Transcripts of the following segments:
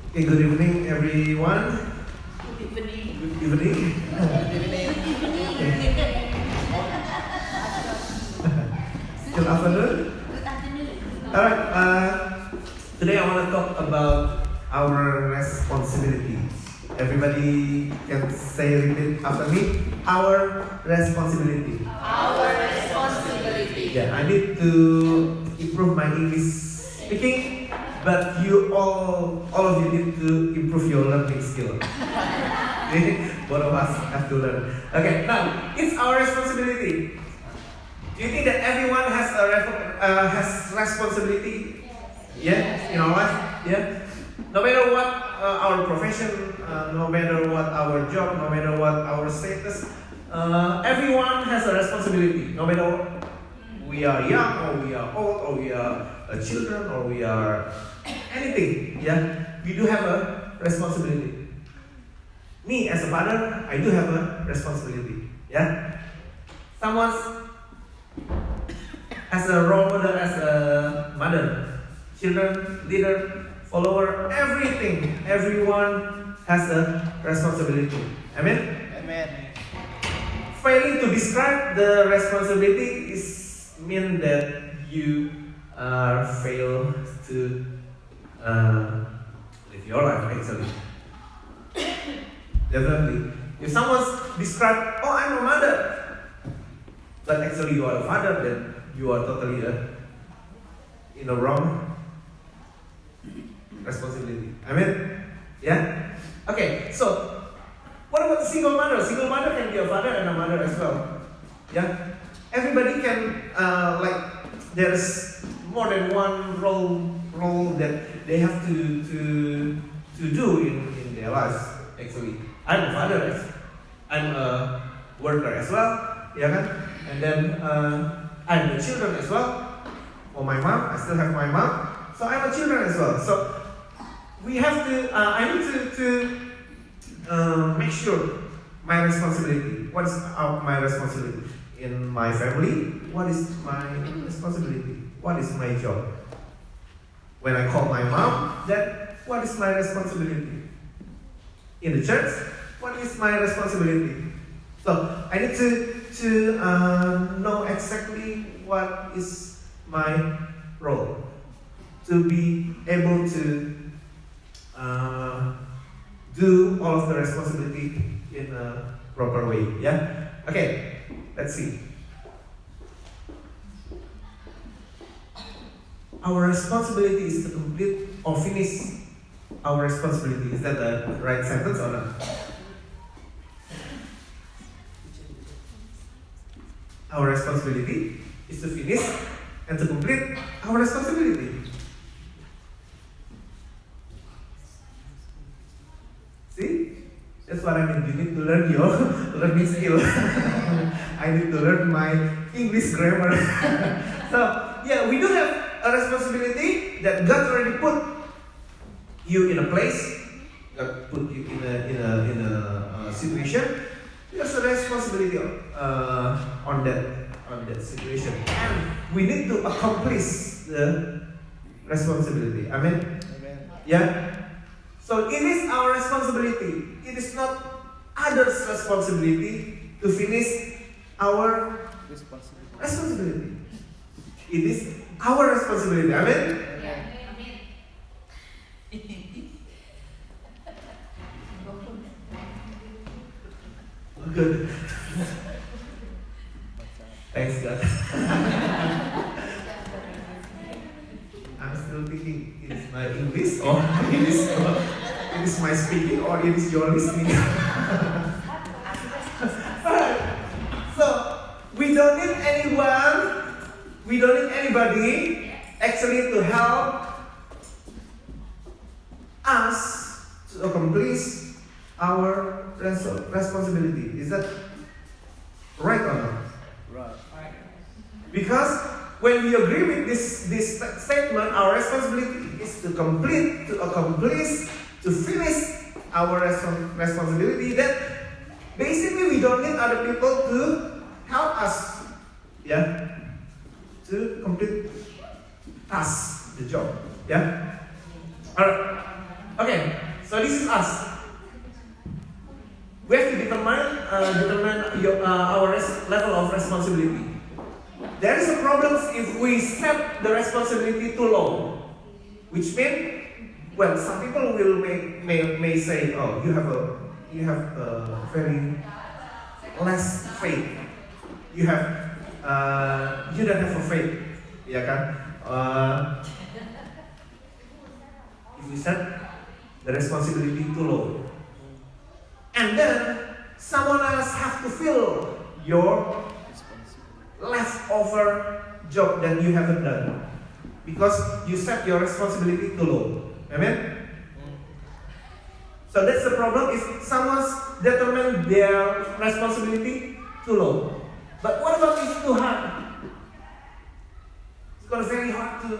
Okay, good evening, everyone. Good evening. Good evening. Still afternoon? Good afternoon. Alright, today I want to talk about our responsibility. Everybody can repeat after me. Our responsibility. Our responsibility. Yeah, I need to improve my English speaking, but you all of you need to improve your learning skill. Both of us have to learn. Okay, now it's our responsibility. Do you think that everyone has has responsibility? Yeah, in our life. Yeah. No matter what our profession, no matter what our job, no matter what our status, everyone has a responsibility. No matter we are young or we are old or we are children or we are anything. Yeah, we do have a responsibility. Me as a father, I do have a responsibility. Yeah, someone as a role model, as a mother, children, leader, follower, everything, everyone has a responsibility. Amen? Amen. Failing to describe the responsibility is mean that you fail to live your life actually. Definitely. If someone describe, oh, I'm a mother, but actually you are a father, then you are totally in a wrong responsibility. Amen? Yeah? Okay, so what about the single mother? Single mother can be a father and a mother as well. Yeah? Everybody can, there's more than one role that they have to do in their lives, actually. I'm a father, I'm a worker as well, yeah, kan? And then I'm the children as well. For my mom, I still have my mom, so I'm a children as well. So we have to, I need to make sure my responsibility. What is my responsibility in my family? What is my responsibility? What is my job? When I call my mom, then what is my responsibility? In the church, what is my responsibility? So I need to know exactly what is my role to be able to do all of the responsibility in a proper way. Yeah. Okay. Let's see. Our responsibility is to complete or finish our responsibility. Is that the right sentence or not? Our responsibility is to finish and to complete our responsibility. See? That's what I mean. You need to learn your learning skill. I need to learn my English grammar. So, yeah, we do have a responsibility that God already put you in a place. God put you in a situation. There's a responsibility on that situation, and we need to accomplish the responsibility. Amen. Amen. Yeah. So it is our responsibility. It is not others' responsibility to finish our responsibility. It is our responsibility. Amen. Good. Thanks God. I'm still thinking, it is my English or it is my speaking or it is your listening. Alright. So we don't need anyone, we don't need anybody actually to help us to accomplish our responsibility. Is that right or not? Right. Because when we agree with this statement, our responsibility is to complete, to accomplish, to finish our responsibility, then basically we don't need other people to help us, yeah, to complete us the job, yeah. Alright, okay. this is us. We have to determine our level of responsibility. There is a problem if we set the responsibility too low, which means, well, some people will may say, oh, you have a very less faith. You don't have a faith, ya kan? If you set the responsibility too low, and then someone else have to fill your leftover job that you haven't done because you set your responsibility too low. Amen? So that's the problem if someone's determined their responsibility too low. But what about if too hard? It's gonna be very hard to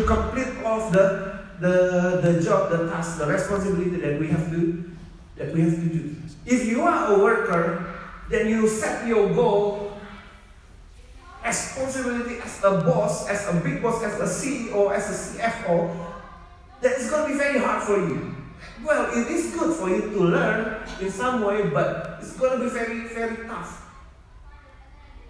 complete off the job, the task, the responsibility that we have to do. If you are a worker, then you set your goal, responsibility as a boss, as a big boss, as a CEO, as a CFO, that is going to be very hard for you. Well, it is good for you to learn in some way, but it's going to be very, very tough.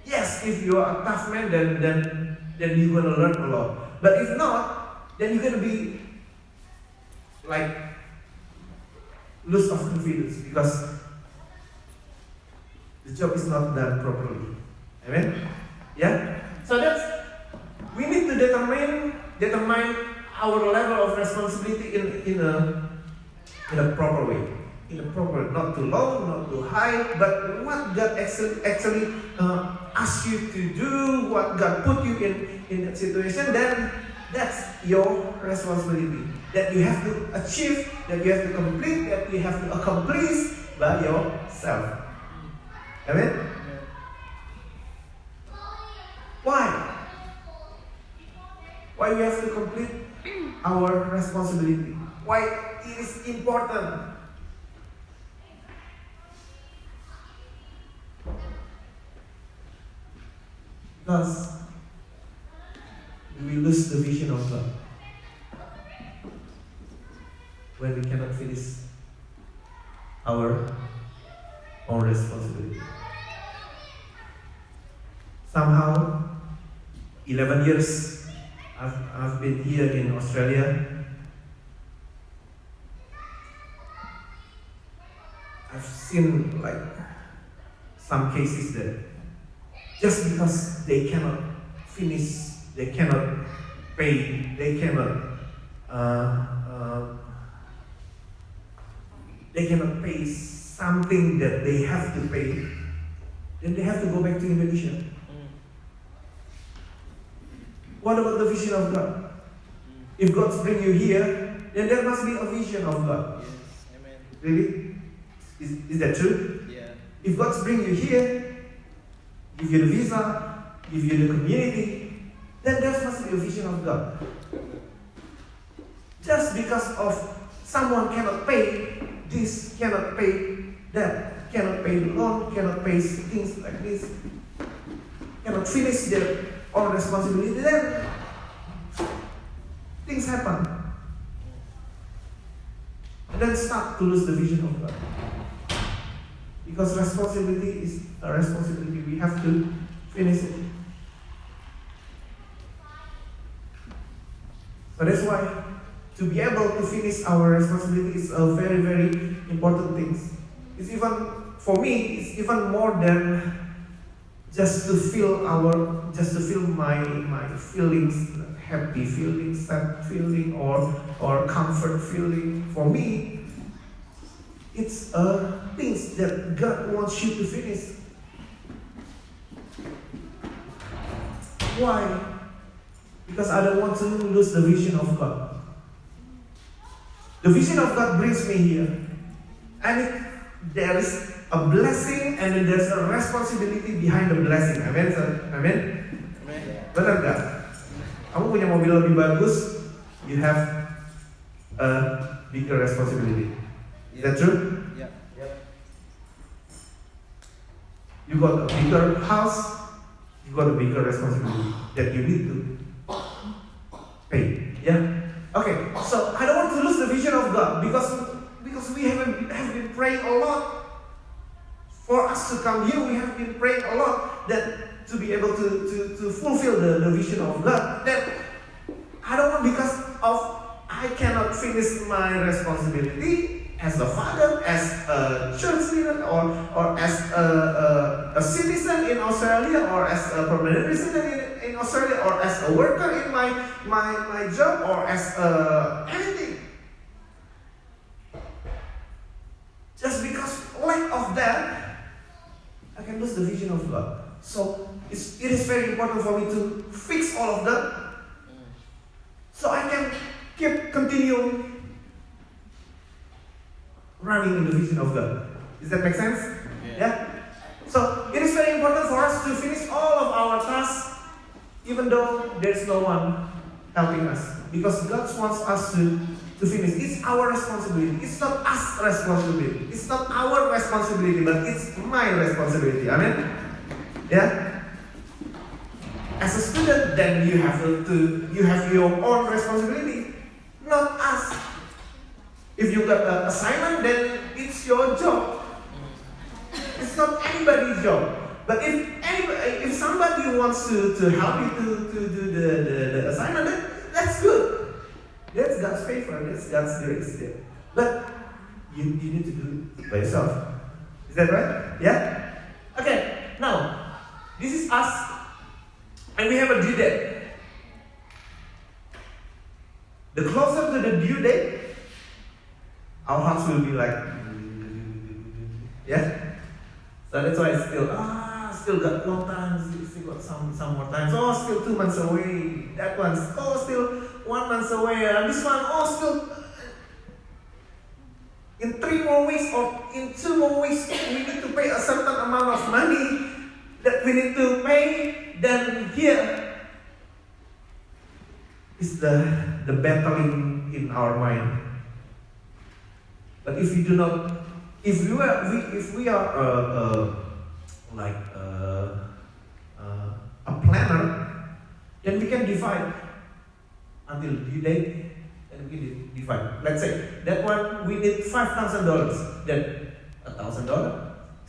Yes, if you are a tough man, then you're going to learn a lot. But if not, then you're going to be like lose of confidence because the job is not done properly. Amen? Yeah? So we need to determine our level of responsibility in a proper way. In a proper, not too low, not too high, but what God actually asks you to do, what God put you in that situation, then that's your responsibility. That you have to achieve, that you have to complete, that you have to accomplish by yourself. Amen? Why? Why we have to complete our responsibility? Why it is important? Because we lose the vision of God when we cannot finish our own responsibility. Somehow, 11 years I've been here in Australia. I've seen like some cases that just because they cannot finish, they cannot pay, they cannot pay something that they have to pay, then they have to go back to Indonesia. What about the vision of God? If God's bring you here, then there must be a vision of God. Yes, amen. Really? Is that true? Yeah. If God's bring you here, give you the visa, give you the community, then there must be a vision of God. Just because of someone cannot pay this, cannot pay that, cannot pay the loan, cannot pay things like this, cannot finish their own responsibility, then things happen. And then start to lose the vision of God. Because responsibility is a responsibility. We have to finish it. So that's why to be able to finish our responsibility is a very, very important thing. It's even, for me, it's even more than just to feel my feelings, happy feeling, sad feeling, or comfort feeling. For me, it's things that God wants you to finish. Why? Because I don't want to lose the vision of God. The vision of God brings me here, and there is a blessing and then there's a responsibility behind the blessing. Amen, sir? Amen? Amen. Benar nggak? Kamu punya mobil lebih bagus, you have a bigger responsibility. Is that true? Yeah. You got a bigger house, you got a bigger responsibility that you need to pay. Yeah? Okay, so I don't want to lose the vision of God because praying a lot for us to come here. We have been praying a lot that to be able to fulfill the vision of God. That I don't want, because of I cannot finish my responsibility as a father, as a church leader, or as a citizen in Australia, or as a permanent resident in Australia, or as a worker in my job, or as anything. Just because lack of that, I can lose the vision of God. So it is very important for me to fix all of that, so I can continue running in the vision of God. Does that make sense? Yeah? So it is very important for us to finish all of our tasks, even though there's no one helping us. Because God wants us to finish. It's our responsibility. It's not us responsibility. It's not our responsibility, but it's my responsibility. Amen? Yeah? As a student, then you have your own responsibility, not us. If you got an assignment, then it's your job. It's not anybody's job. But if somebody wants to help you to do the assignment, then that's good. That's God's favor. That's God's grace there. But you need to do it by yourself. Is that right? Yeah? Okay, now, this is us. And we have a due date. The closer to the due date, our hearts will be like, yeah? So that's why it's still got long time, still got some more time. So, still 2 months away. That one's, still 1 month away. This one, still in 3 more weeks or in 2 more weeks, we need to pay a certain amount of money that we need to pay. Then here is the battling in our mind. But if we do not, if we are like a planner, then we can divide until due date, and we can divide. Let's say that one we need $5,000, then $1,000,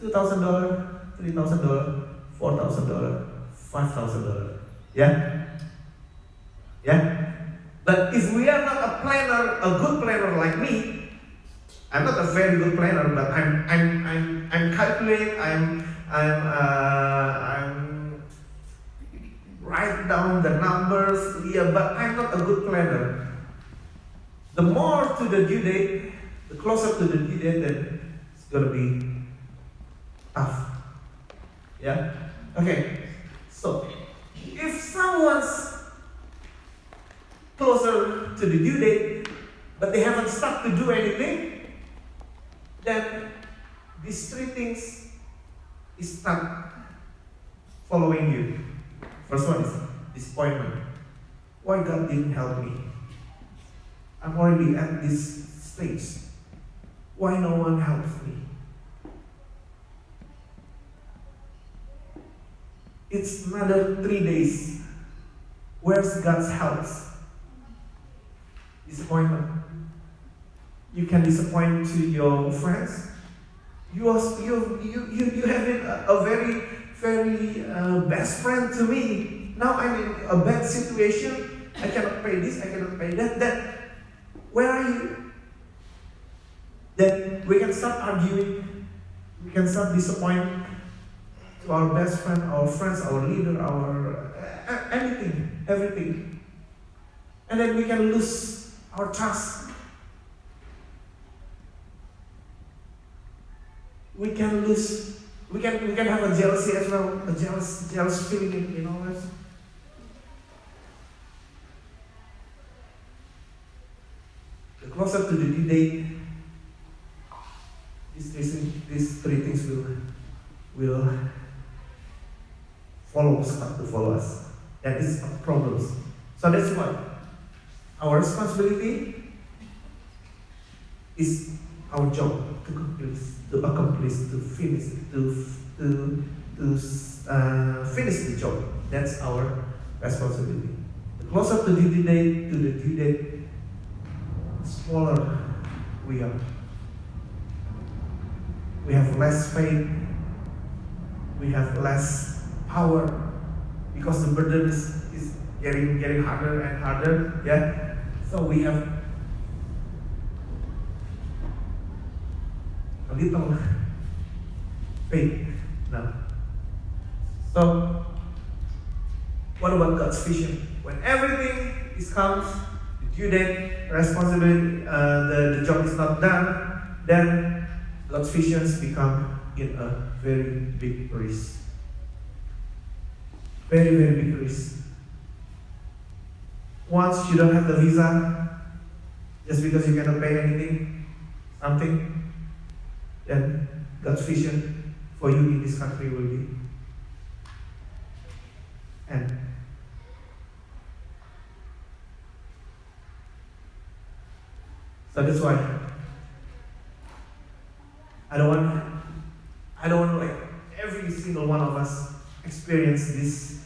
$2,000, $3,000, $4,000, $5,000. Yeah? Yeah? But if we are not a planner, a good planner like me, I'm not a very good planner, but I'm calculating, I'm write down the numbers, yeah, but I'm not a good planner. The more to the due date, the closer to the due date, then it's gonna be tough. Yeah? Okay. So if someone's closer to the due date, but they haven't started to do anything, then these 3 things is start following you. First one is disappointment. Why God didn't help me? I'm already at this stage. Why no one helps me? It's another 3 days. Where's God's help? Disappointment. You can disappoint to your friends. You have been a very, very best friend to me. Now I'm in a bad situation. I cannot pay this, I cannot pay that. Then, where are you? Then we can start arguing. We can start disappointing to our best friend, our friends, our leader, our anything, everything. And then we can lose our trust. We can have a jealousy as well, a jealous feeling in all us. The closer to the due date, these 3 things will start to follow us. That is problems. So that's what our responsibility is. Our job to accomplish, to finish the job. That's our responsibility. The closer to the due date, the smaller we are. we have less faith, we have less power, because the burden is getting harder and harder, yeah. So we have a little faith now. So what about God's vision? When everything is comes, the due date, responsibility, the job is not done, then God's visions become in a very big risk. Very, very big risk. Once you don't have the visa, just because you cannot pay anything, something, then God's vision for you in this country will be end. So that's why I don't want like every single one of us experience this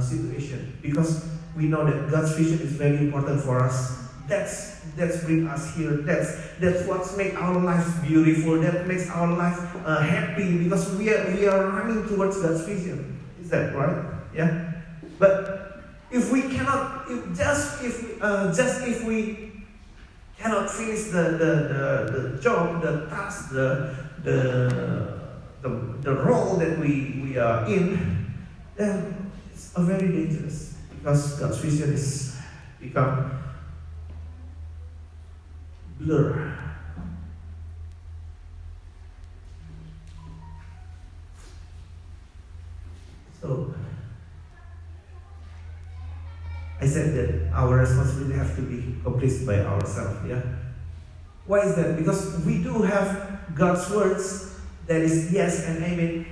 situation, because we know that God's vision is very important for us. That's bring us here. That's what's make our life beautiful. That makes our life happy, because we are running towards God's vision. Is that right? Yeah. But if we cannot, if we cannot finish the job, the task, the role that we are in, then it's a very dangerous, because God's vision is become blur. So I said that our responsibility have to be completed by ourselves. Yeah. Why is that? Because we do have God's words that is yes and amen.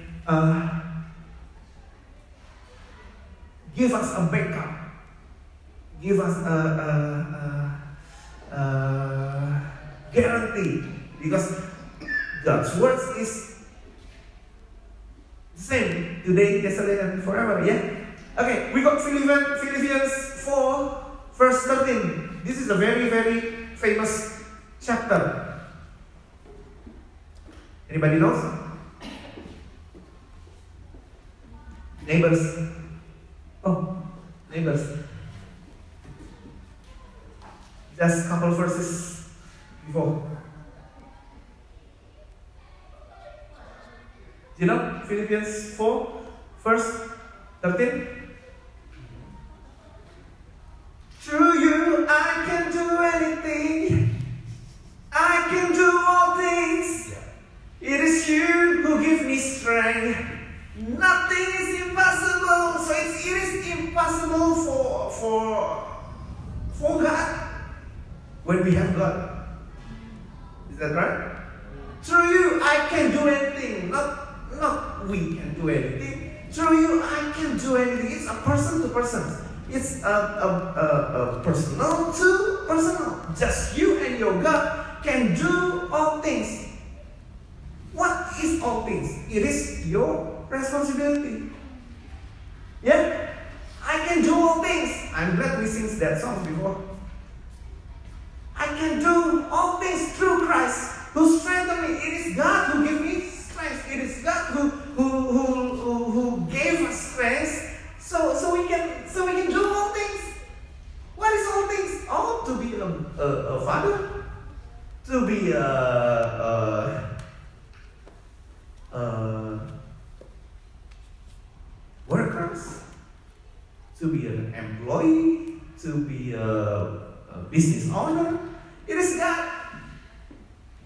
Give us a backup. Give us a guarantee, because God's words is the same today, yesterday, and forever. Yeah. Okay, we got Philippians 4, verse 13. This is a very, very famous chapter. Anybody knows? Neighbors. Oh, neighbors. Just a couple verses before. You know, Philippians 4, verse 13. Through you I can do anything. I can do all things. It is you who give me strength. Nothing is impossible. So it is impossible for God when we have God. Is that right? Through you I can do anything. Not we can do anything. Through you I can do anything. It's a person to person. It's a personal to personal. Just you and your God can do all things. What is all things? It is your responsibility. Yeah? I can do all things. I'm glad we sing that song before. I can do all things through Christ who strengthens me. It is God who gives me strength. It is God who gave us strength. So we can do all things. What is all things? Oh, to be a father, to be workers, to be an employee, to be a business owner. It is God.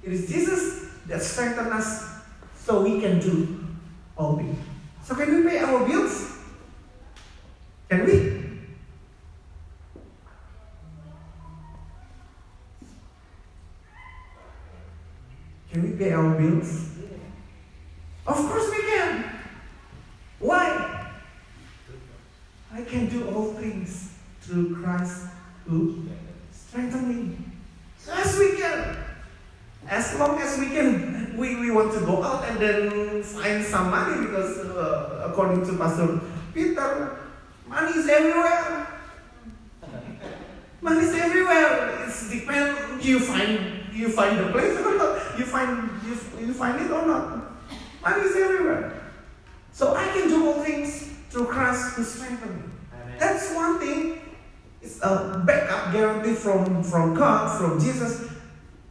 It is Jesus that strengthens us so we can do all things. So can we pay our bills? Can we? Can we pay our bills? Of course we can. Why? I can do all things through Christ who strengthens me. Yes, we can. As long as we can, we want to go out and then find some money, because according to Pastor Peter, money is everywhere. Money is everywhere. It's depend you find the place or not. You find it or not? Money is everywhere. So I can do all things through Christ who strengthens me. Amen. That's one thing. It's a backup guarantee from God, from Jesus,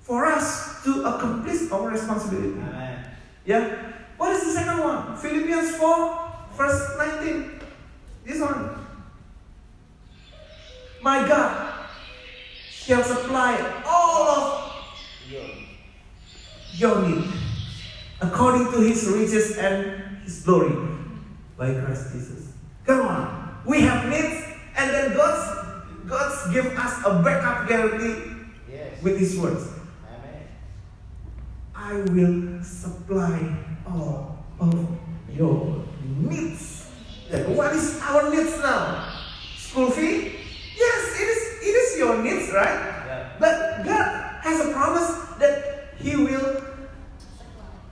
for us to accomplish our responsibility. Amen. Yeah. What is the second one? Philippians 4, verse 19. This one. My God shall supply all of your need according to His riches and His glory by Christ Jesus. Come on. We have needs, and then God's give us a backup guarantee Yes. with His words. Amen. I will supply all of your needs. Then what is our needs now? School fee? Yes, it is your needs, right? Yeah. But God has a promise that He will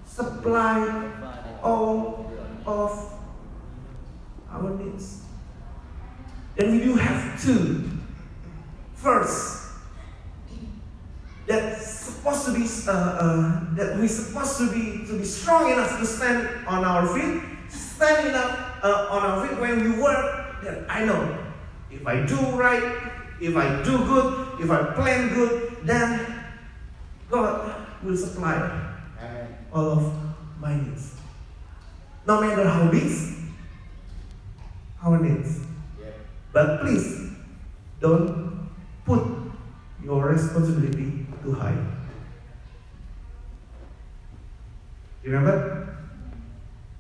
supply all of our needs. Then we do have two. First, that's supposed to be that we're supposed to be strong enough to stand on our feet, stand enough on our feet when we work. That I know if I do right, if I do good, if I plan good, then God will supply Amen. all of my needs. No matter how big our needs. Yeah. But please don't put your responsibility too high. Remember?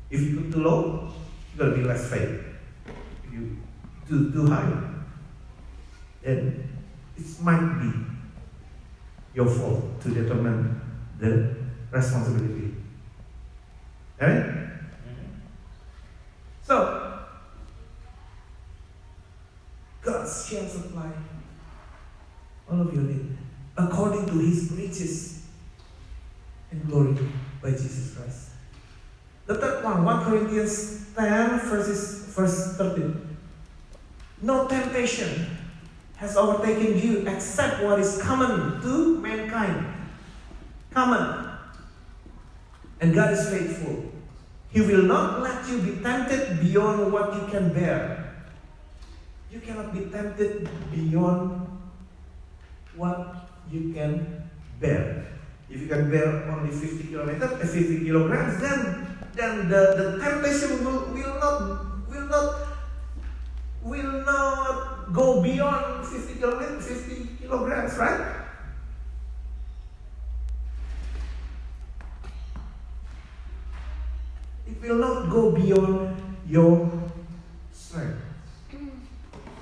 If you put too low, you're gonna be less faith. If you do too high, then it might be your fault to determine the responsibility. Alright? Mhm. So, God shall supply all of your need according to His riches and glory by Jesus Christ. The third one, 1 Corinthians 10, verse 13. No temptation has overtaken you except what is common to mankind. Common. And God is faithful. He will not let you be tempted beyond what you can bear. You cannot be tempted beyond what you can bear. If you can bear only 50 kilograms, then the temptation will not go beyond 50 kilograms, right? It will not go beyond your strength.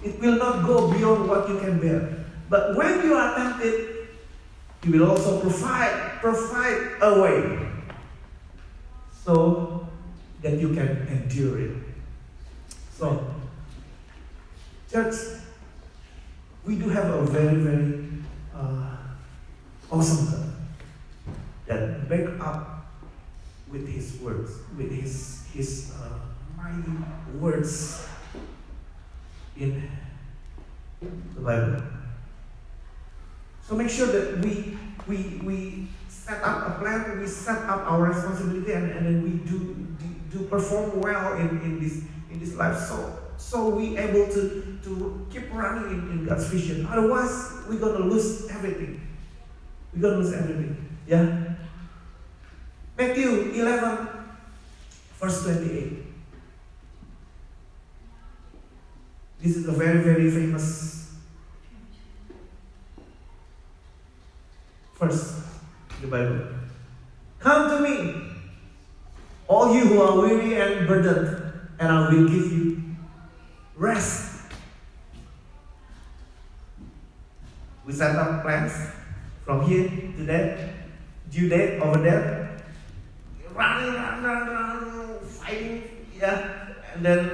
It will not go beyond what you can bear. But when you are tempted, He will also provide a way so that you can endure it. So, church, we do have a very, very awesome God that back up with His words, with His mighty words in the Bible. So make sure that we set up a plan, we set up our responsibility, and then we do perform well in this life. So we able to keep running in God's vision. Otherwise, we're gonna lose everything. We're gonna lose everything. Yeah. Matthew 11, verse 28. This is a very, very famous verse in the Bible. Come to me, all you who are weary and burdened, and I will give you rest. We set up plans from here to there, due date over there, run, fighting, yeah, and then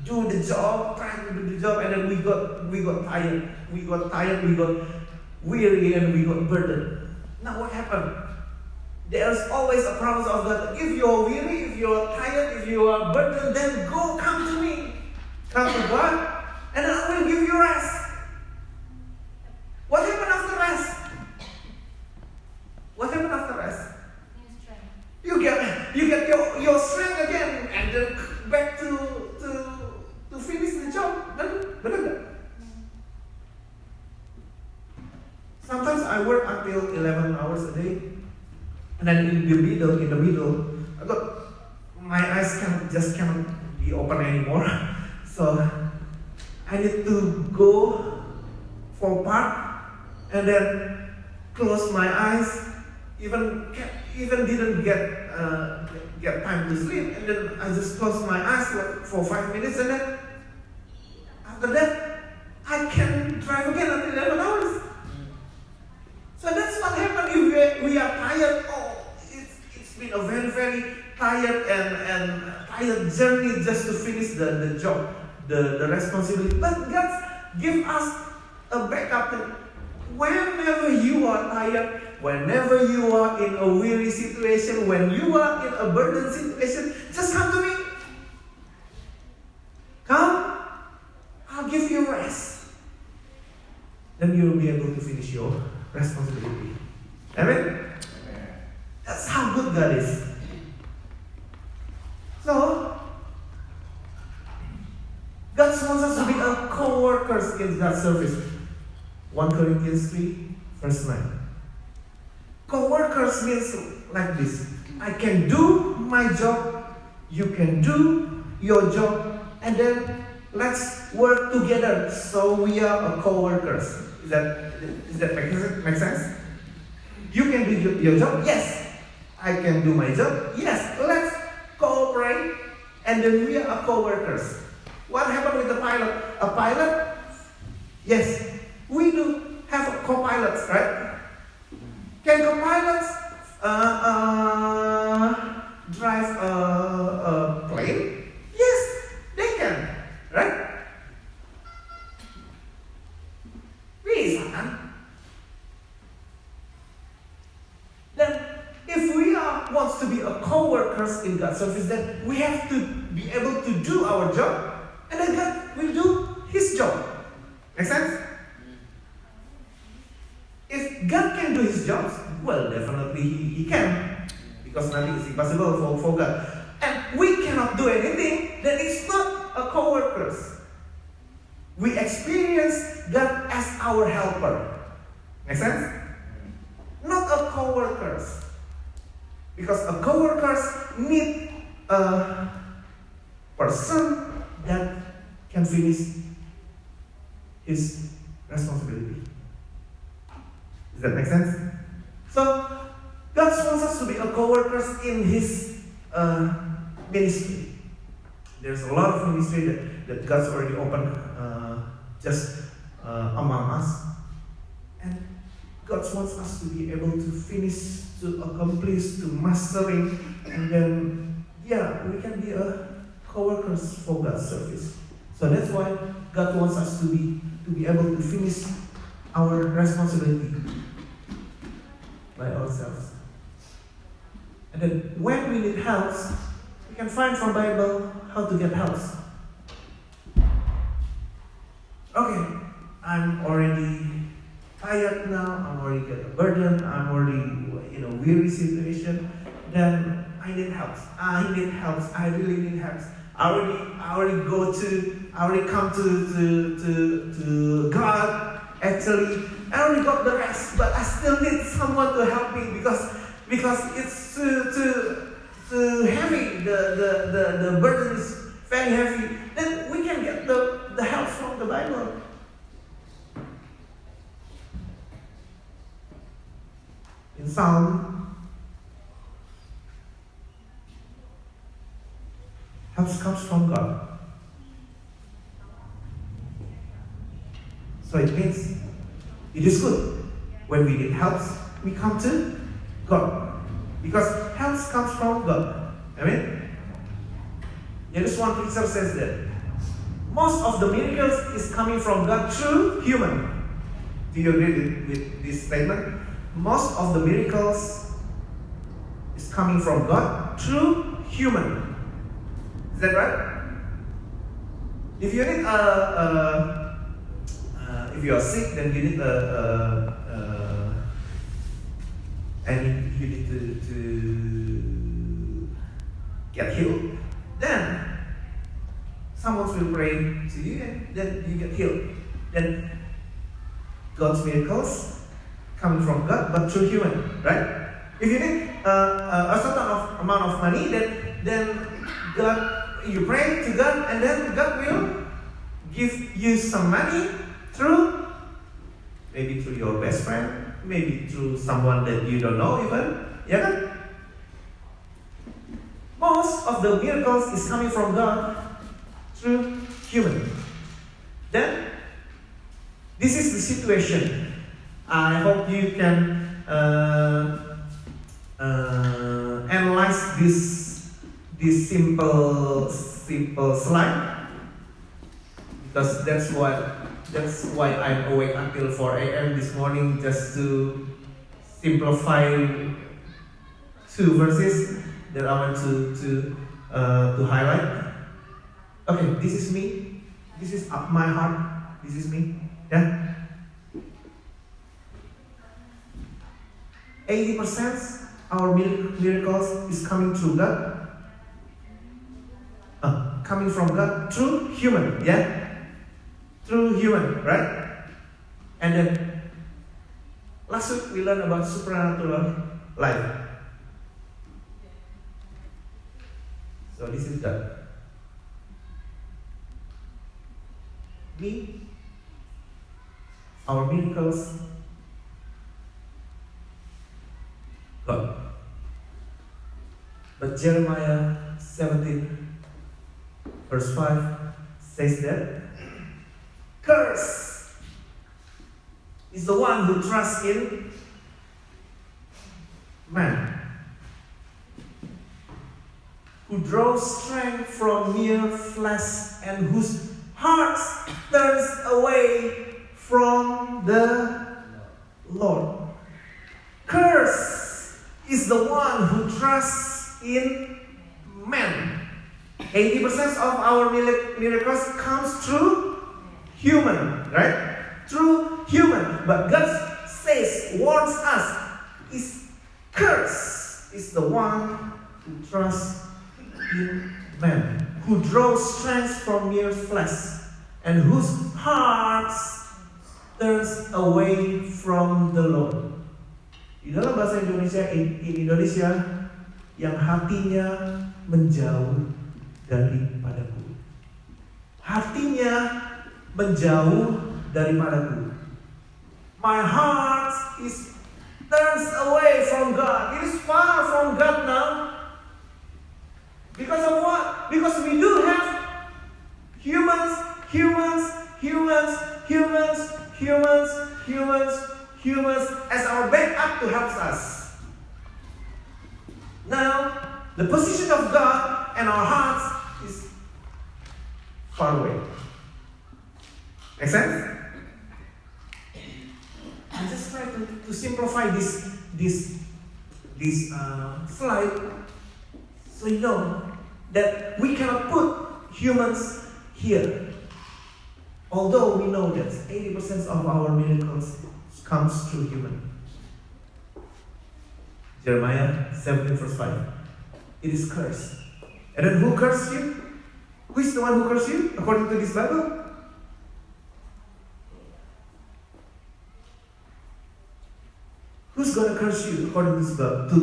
do the job, trying to do the job, and then we got tired, we got weary, and we got burdened. Now what happened? There's always a promise of God. If you're weary, if you're tired, if you are burdened, then come to me. Come to God, and I will give you rest. What happened after rest? What happened your strength again and then back to finish the job. Benar nggak? Sometimes I work until 11 hours a day, and then in the middle, I got my eyes cannot be open anymore. So I need to go for a park and then close my eyes. Even didn't get time to sleep, and then I just close my eyes for 5 minutes, and then after that I can drive again until 11 hours. So that's what happened if we are tired. Oh, it's been a very, very tired and tired journey just to finish the job, the responsibility. But God give us a backup. Whenever you are tired, whenever you are in a weary situation, when you are in a burden situation, just come to me. Come, I'll give you rest. Then you will be able to finish your responsibility. Amen? That's how good God is. So, God wants us to be a co-workers in God's service. 1 Corinthians 3, verse 9. Co-workers means like this. I can do my job, you can do your job, and then let's work together so we are a co-workers. Does that make sense? You can do your job? Yes. I can do my job? Yes. Let's cooperate, and then we are co-workers. What happened with the pilot? A pilot? Yes. We do have co-pilots, right? Can co-pilots drive a plane? Yes, they can, right? Bisa kan? Then, if we wants to be a co-workers in God's service, then we have to be able to do our job, and then God will do His job. Make sense? If God can do His jobs, well, definitely He can, because nothing is impossible for God. And we cannot do anything, then it's not a co-workers. We experience God as our helper. Make sense? Not a co-workers. Because a co-workers need a person that can finish his responsibility. Does that make sense? So, God wants us to be a co-workers in His ministry. There's a lot of ministry that God's already opened just among us. And God wants us to be able to finish, to accomplish, to mastering, and then, we can be a co-workers for God's service. So that's why God wants us to be able to finish our responsibility by ourselves. And then when we need help, we can find from Bible how to get help. Okay, I'm already tired now, I'm already got a burden, I'm already in a weary situation, then I need help. I really need help. I already come to God. Actually, I already got the rest, but I still need someone to help me because it's too heavy. The burden is very heavy. Then we can get the help from the Bible. In Psalm, help comes from God. So it means it is good. When we need help, we come to God. Because help comes from God. Amen? There is one preacher says that most of the miracles is coming from God through human. Do you agree with this statement? Most of the miracles is coming from God through human. Is that right? If you need if you are sick, then you need and you need to get healed, then someone will pray to you and then you get healed. Then God's miracles coming from God but through human, right? If you need a certain amount of money, then God, you pray to God and then God will give you some money through, maybe through your best friend, maybe through someone that you don't know even. Yeah? Most of the miracles is coming from God through human. Then, this is the situation. I hope you can analyze this simple slide, because that's why I'm awake until 4 a.m. this morning, just to simplify 2 verses that I want to highlight. Okay, this is me. This is my heart. This is me. Yeah. 80% our miracles is coming through God. Coming from God through human. Yeah. Through human, right? And then last week we learned about supernatural life. So this is God. Me, our miracles, God. But Jeremiah 17 verse 5 says that curse is the one who trusts in man, who draws strength from mere flesh and whose heart turns away from the Lord. Curse is the one who trusts in man. 80% of our miracles comes through human, right? Through human. But God says, warns us, is curse is the one who trusts in man, who draws strength from mere flesh, and whose hearts turns away from the Lord. Di dalam bahasa Indonesia, in Indonesia, yang hatinya menjauh daripadaku. Hatinya menjauh daripadaku. My heart turns away from God. It is far from God now. Because of what? Because we do have humans as our backup to help us. Now, the position of God and our hearts is far away. Make sense? I just try to simplify this slide, so you know that we cannot put humans here. Although we know that 80% of our miracles comes through human. Jeremiah 17 verse 5. It is cursed. And then who cursed you? Who is the one who cursed you according to this Bible? Who's gonna curse you according to this Bible? To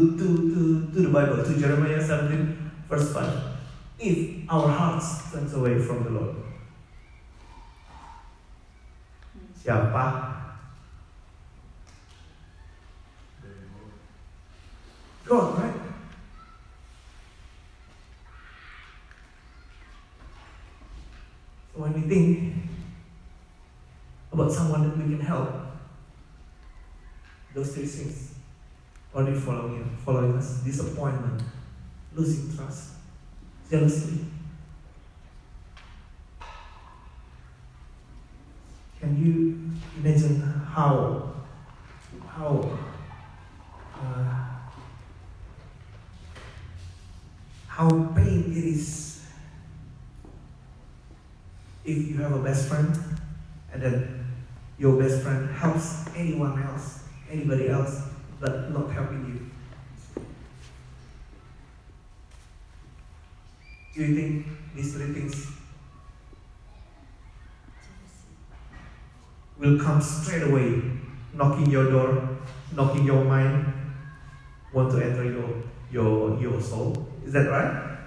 the Bible, to Jeremiah 17 verse 5. If our hearts turns away from the Lord. Siapa? God, right? So when we think about someone that we can help, those 3 things already following us: disappointment, losing trust, jealousy. Can you imagine how pain it is if you have a best friend and then your best friend helps anybody else, but not helping you? Do you think these three things will come straight away, knocking your door, knocking your mind, want to enter your soul? Is that right?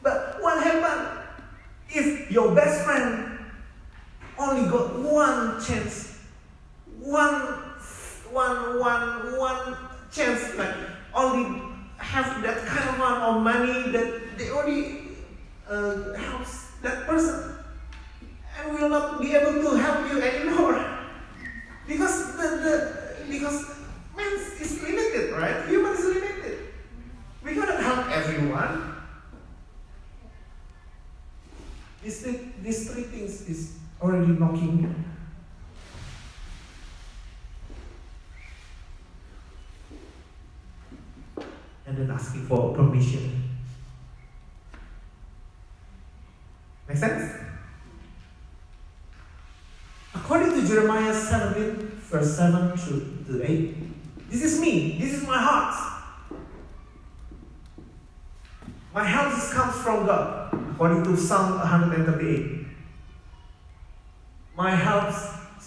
But what happened if your best friend only got one chance, one chance, like only have that kind of amount of money that they only helps that person, and will not be able to help you anymore because because man is limited, right? Human is limited. We cannot help everyone. These three things is already knocking. And then asking for permission. Make sense? According to Jeremiah 17, verse 7 to 8, this is me, this is my heart. My help comes from God, according to Psalm 138. My help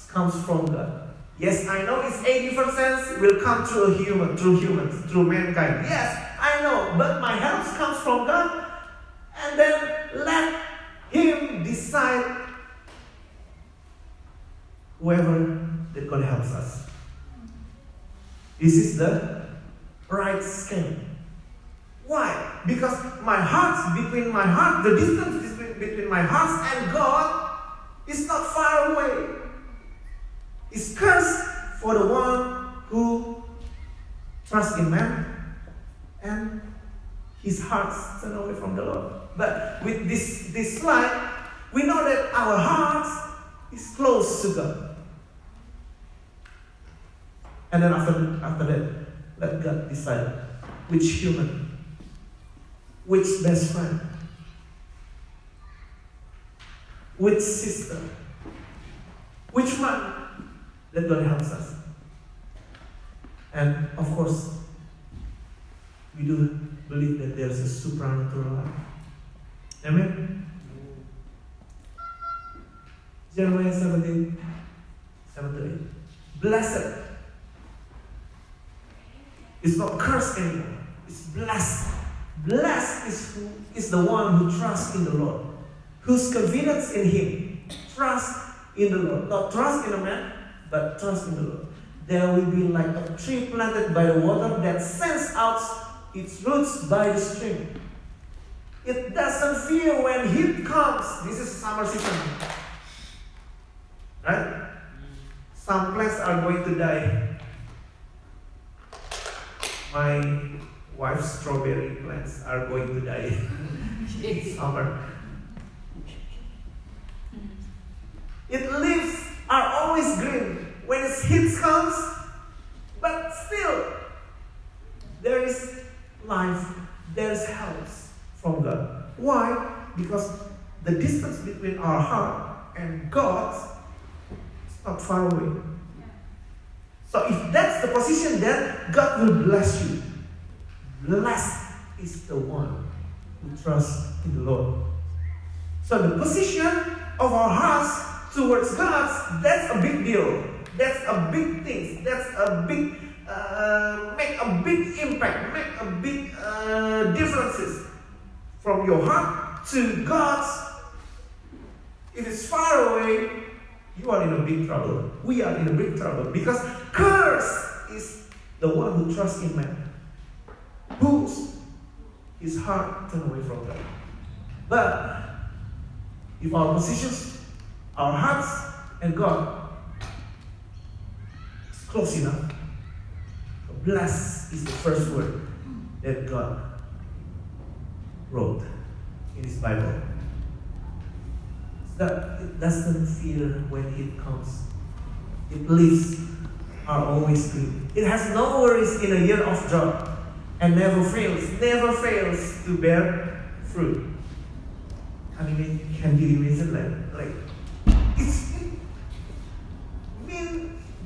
comes from God. Yes, I know it's 80% will come through humans, through mankind. Yes, I know, but my help comes from God, and then let Him decide whoever that God helps us. This is the right scale. Why? Because the distance between my heart and God is not far away. It's cursed for the one who trusts in man and his heart turned away from the Lord. But with this slide, we know that our heart is close to God. And then after that, let God decide which human, which best friend, which sister, which one that God helps us. And of course, we do believe that there's a supernatural life. Amen? Jeremiah 17, 7 to 8. Blessed. It's not cursed anymore. It's blessed. Blessed is the one who trusts in the Lord, whose confidence in Him. Trust in the Lord. Not trust in a man, but trust in the Lord. There will be like a tree planted by the water that sends out its roots by the stream. It doesn't fear when heat comes. This is summer season. Right? Some plants are going to die. My wife's strawberry plants are going to die in summer. Its leaves are always green when its heat comes, but still there is life, there is help from God. Why? Because the distance between our heart and God is not far away. So if that's the position, then God will bless you. Blessed is the one who trusts in the Lord. So the position of our hearts towards God, that's a big deal. That's a big thing. That's a big, make a big impact, make a big differences from your heart to God's. If it's far away, you are in a big trouble. We are in a big trouble because cursed is the one who trusts in man, whose his heart turned away from God. But if our positions, our hearts and God is close enough, blessed is the first word that God wrote in His Bible. That it doesn't fear when it comes. Its leaves are always green. It has no worries in a year of drought and never fails to bear fruit. I mean, can you imagine like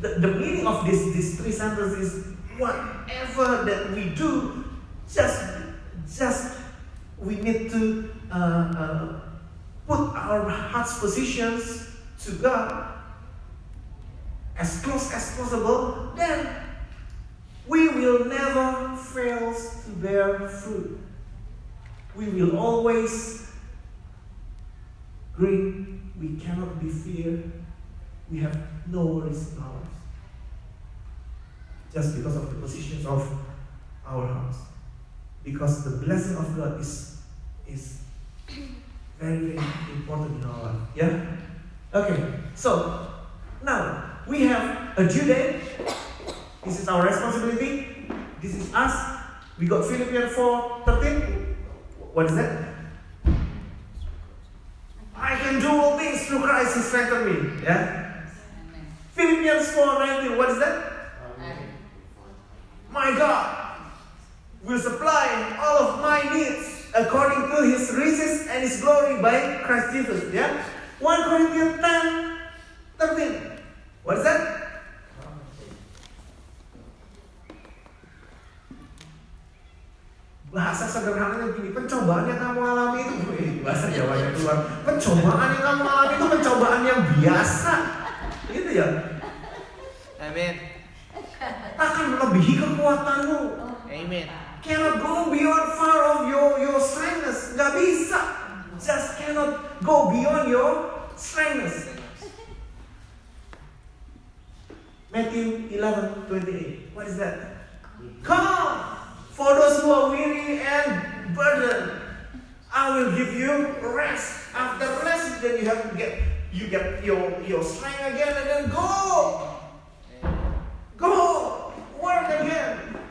the meaning of these three sentences is whatever that we do, just we need to put our heart's positions to God as close as possible, then we will never fail to bear fruit. We will always green. We cannot be feared. We have no worries in our lives. Just because of the positions of our hearts. Because the blessing of God is very, very important in our life. Yeah? Okay, so now we have a due date. This is our responsibility. This is us. We got Philippians 4:13. What is that? I can do all things through Christ who strengthens me. Yeah? Philippians 4:19. What is that? My God will supply all of my needs according to His riches and His glory by Christ Jesus. Yeah? 1 Corinthians 10:13. What is that? Bahasa sederhananya begini, pencobaan yang kamu alami itu, bahasa Jawanya keluar, pencobaan yang kamu alami itu pencobaan yang biasa, gitu ya. Amin. Akan melebihi kekuatanmu. Amen. Cannot go beyond far of your strengthness. Gak bisa. Just cannot go beyond your strengthness. Matthew 11:28. What is that? Come. For those who are weary and burdened, I will give you rest. After rest, then you get your strength again, and then go work again.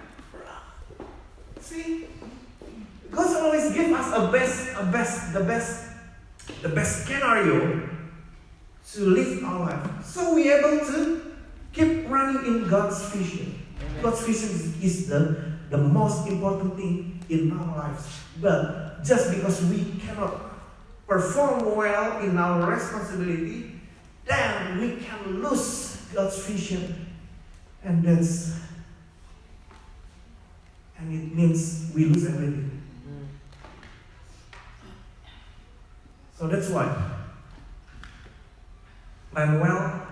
See, God always give us the best scenario to live our life, so we are able to keep running in God's vision. God's vision is the most important thing in our lives. But just because we cannot perform well in our responsibility, then we can lose God's vision. And it means we lose everything. So that's why plan well.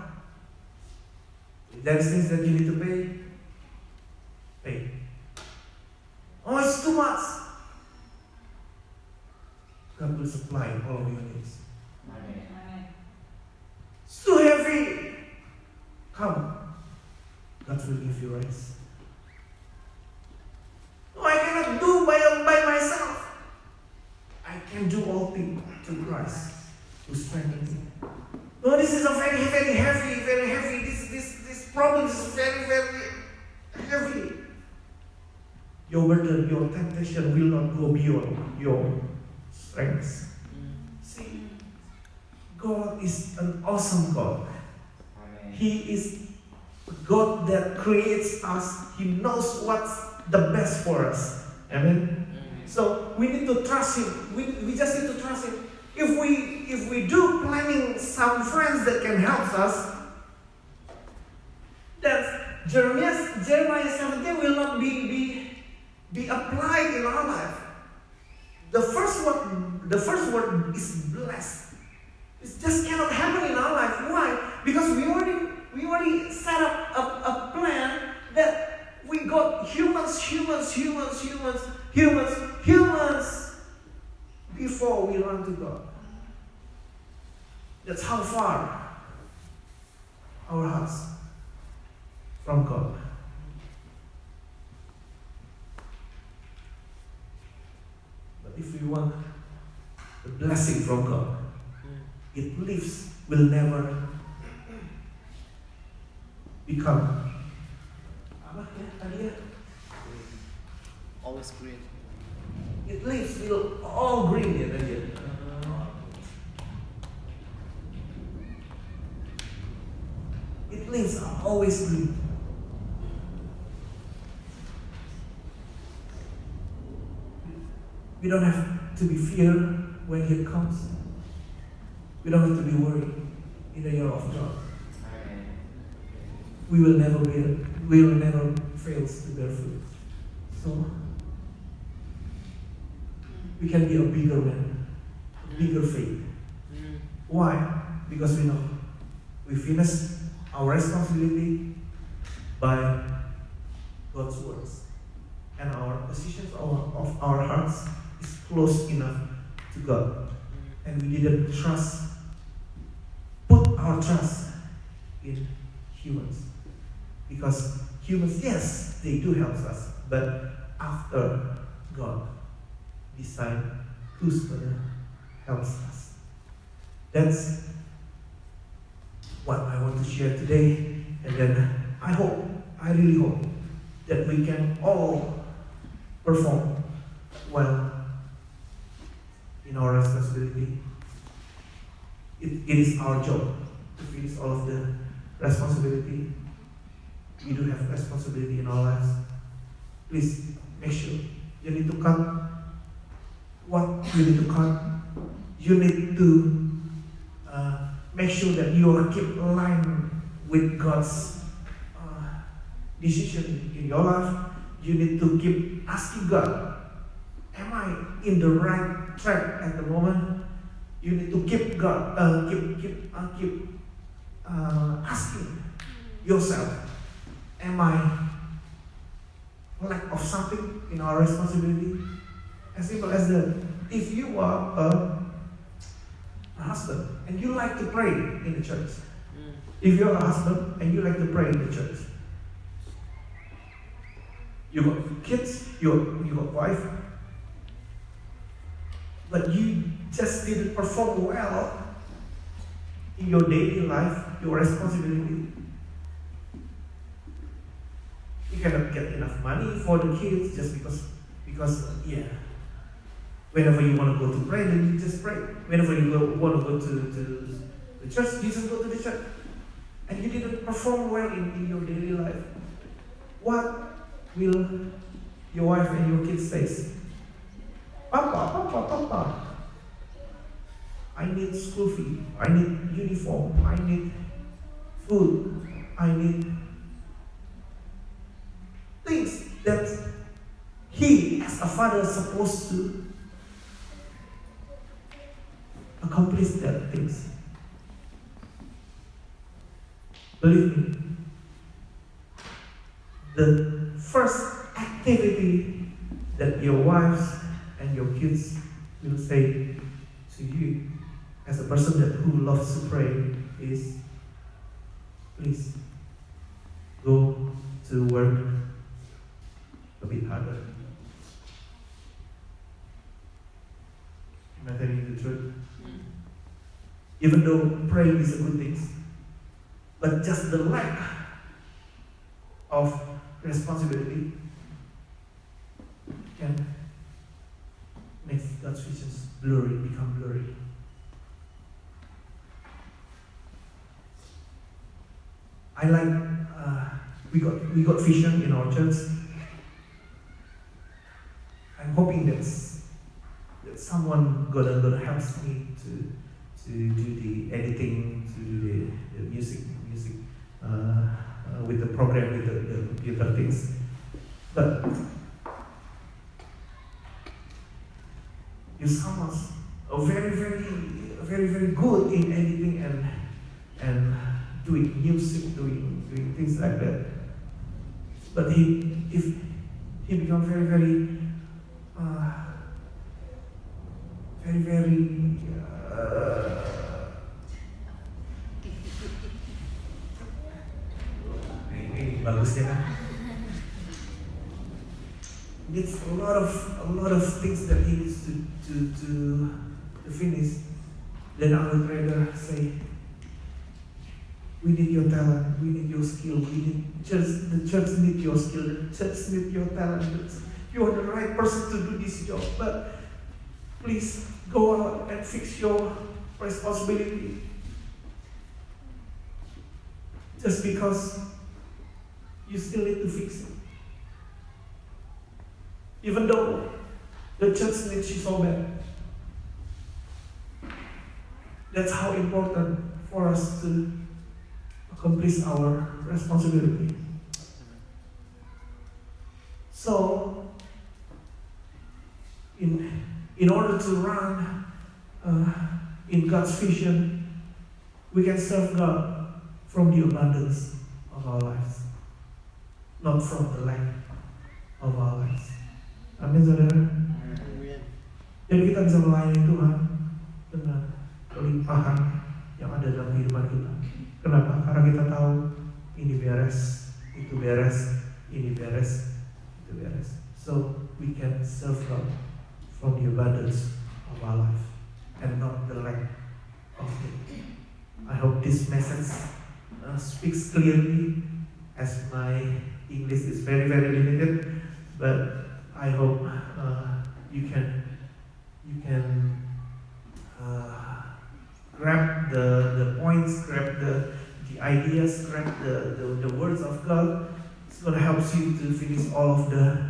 If there is things that you need to pay. Oh, it's too much. God will supply all of your needs. It's too heavy. Come. God will give you rest. Oh, I cannot do by myself. I can do all things through Christ who strengthens me. Oh, this is a very, very heavy. This problem is very, very heavy. Your burden, your temptation will not go beyond your strengths. See, God is an awesome God. Amen. He is a God that creates us. He knows what's the best for us. Amen. So we need to trust Him. We just need to trust Him. If we do planning some friends that can help us, then Jeremiah 17 will not be applied in our life. The first word is blessed. It just cannot happen in our life. Why? Because we already set up a plan that we got humans before we run to God. That's how far our hearts from God. If we want the blessing from God, it will never become Always green. it will all green ya tadi ya. It leaves are always green. We don't have to be feared when it comes. We don't have to be worried in the year of God. We will never fail to bear fruit. So we can be a bigger man, a bigger faith. Why? Because we know we finish our responsibility by God's words. And our positions of our hearts is close enough to God. And we didn't put our trust in humans. Because humans, yes, they do help us. But after God decide who's going to help us. That's what I want to share today. And then I really hope that we can all perform well in our responsibility. It is our job to finish all of the responsibility. We do have responsibility in our lives. Please make sure you need to cut what you need to cut. You need to make sure that you are keep aligned with God's decision in your life. You need to keep asking God, am I in the right track at the moment? You need to keep asking yourself, am I lack of something in our responsibility? As simple as that. If you are a husband and you like to pray in the church, if you're a husband and you like to pray in the church, you got kids, you got wife, but you just didn't perform well in your daily life, your responsibility. You cannot get enough money for the kids just because whenever you want to go to pray, then you just pray. Whenever you want to go to the church, you just go to the church. And you didn't perform well in your daily life. What will your wife and your kids say? Papa, I need school fee, I need uniform, I need food, I need things that he as a father is supposed to accomplish that things. Believe me, the first activity that your wives and your kids will say to you as a person who loves to pray is, please go to work a bit harder. Am I telling you the truth? Even though praying is a good thing, but just the lack of responsibility can make God's visions become blurry. I like we got vision in our church. I'm hoping that someone gonna help me to do the editing, to do the music with the program, with the computer things. But if someone's very good in editing and doing music, doing things like that, but if he becomes very bagusnya kan. Needs a lot of things that he needs to finish. Then I would rather say, we need your talent, we need your skill, the church needs your skill, the church needs your talent. You are the right person to do this job, but please go out and fix your responsibility. Just because you still need to fix it. Even though the church needs you so bad. That's how important for us to accomplish our responsibility. So, in in order to run in God's vision, we can serve God from the abundance of our lives, not from the lack of our lives. Amin, saudara. Amin. Jadi kita bisa melayani Tuhan dengan kelimpahan yang ada dalam kehidupan kita. Kenapa? Karena kita tahu ini beres, itu beres, ini beres, itu beres. So we can serve God from the abundance of our life and not the lack of it. I hope this message speaks clearly, as my English is very, very limited, but I hope you can grab the points, grab the ideas, grab the words of God. It's going to help you to finish all of the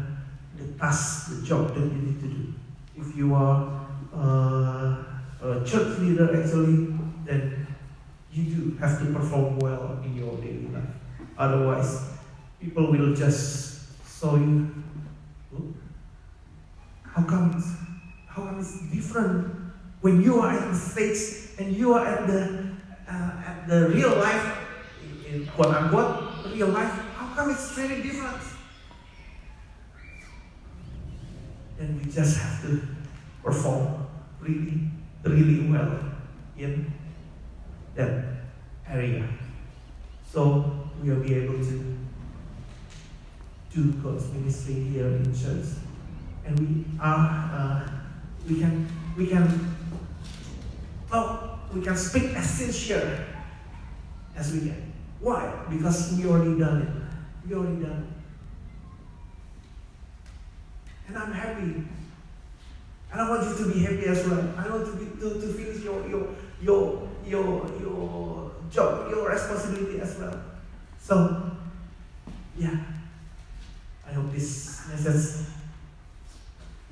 tasks, the job that you need to do. If you are a church leader, actually, then you do have to perform well in your daily life. Otherwise, people will just saw you. How come it's different when you are at the stage and you are at the real life, in quote unquote real life? How come it's really different? And we just have to perform really, really well in that area, so we will be able to do God's ministry here in church, and we can speak as sincere as we can. Why? Because we already done it. We already done it. And I'm happy. And I want you to be happy as well. I want to finish your job, your responsibility as well. So, yeah, I hope this message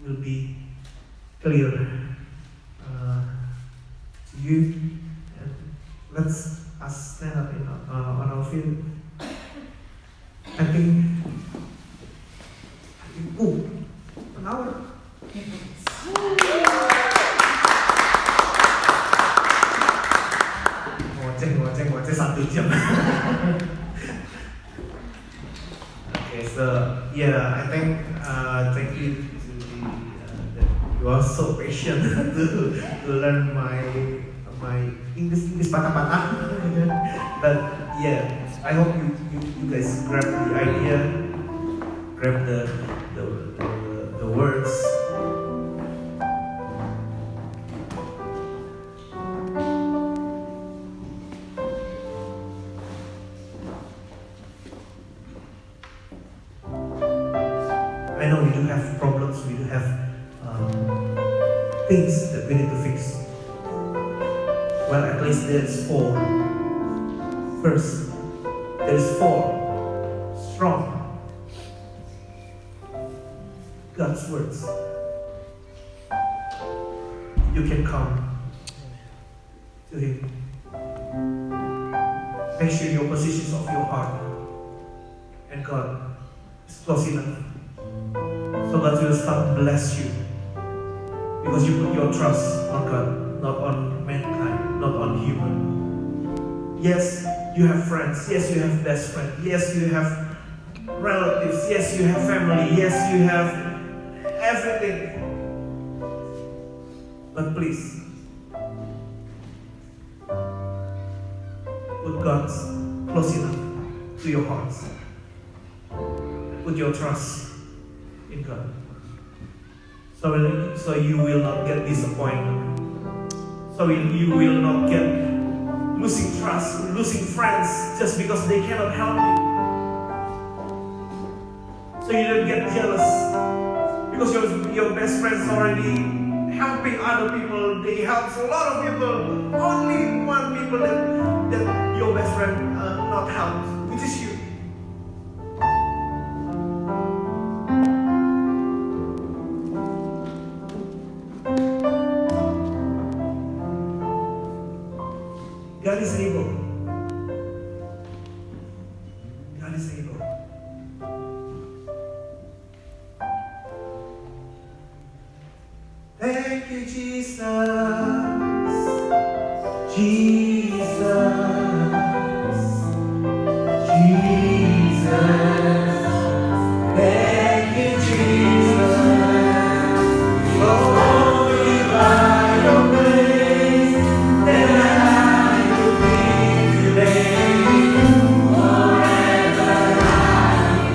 will be clear to you. And let's us stand up on our feet. I think, an hour. Ngoceh 1 jam. Okay, so yeah, I think thank you to that you are so patient to learn my English patah-patah. But yeah, I hope you guys grab the idea, grab the words. I know we do have problems, we do have things that we need to fix. Well, at least there's 4. First, there's 4 strong God's words. You can come to Him. Make sure your positions of your heart and God is close enough, so God will start to bless you, because you put your trust on God, not on mankind, not on human. Yes, you have friends. Yes, you have best friend. Yes, you have relatives. Yes, you have family. Yes, you have everything. But please, put God close enough to your hearts. Put your trust in God, so you will not get disappointed. So you will not get losing trust, losing friends just because they cannot help you. So you don't get jealous because your best friends already helping other people. They help a lot of people. Only one people that your best friend not helped, which is you. God is able. God is able. Thank Thank you, Jesus. Jesus. Jesus. Thank you, Jesus. Only by your grace that I could be today. Forever I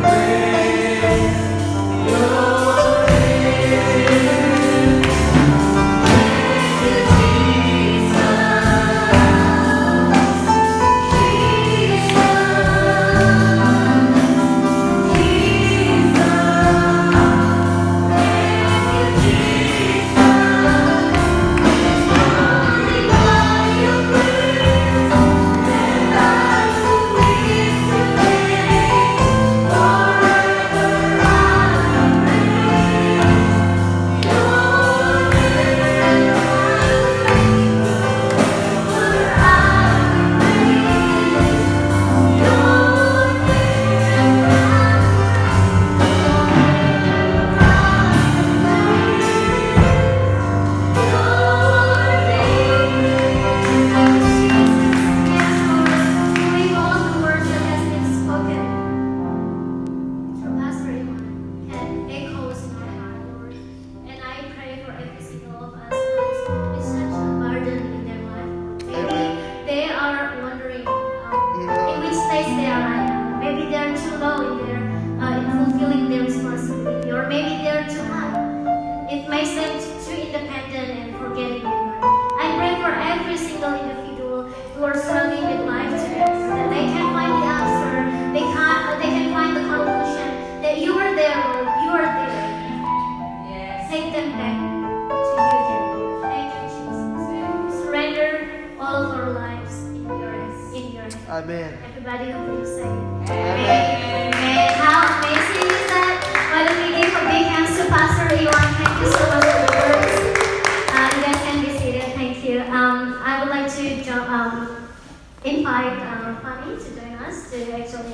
praise your name. Thank you, Doing all the words that has been spoken from Pastor Iwan can echoes in our heart, Lord. And I pray for every single of us who is such a burden in their life. Maybe they are wondering in which stage they are right now. Maybe they are too low in fulfilling their responsibility, or maybe they are too high. It makes them too independent and forgetting their life. I pray for every single individual who are struggling with life today, that they can find the answer, they can find the conclusion that you are there, Lord, you are there. Yes. Take them back to you again, Lord. Thank you, Jesus. Surrender all of our lives in your hands. Amen. Everybody who believes say Amen. Amen. How amazing is that? Why don't we give a big hands to Pastor Iwan? Thank you so much for the words. You guys can be seated. Thank you. I would like to invite Fanny to join us to actually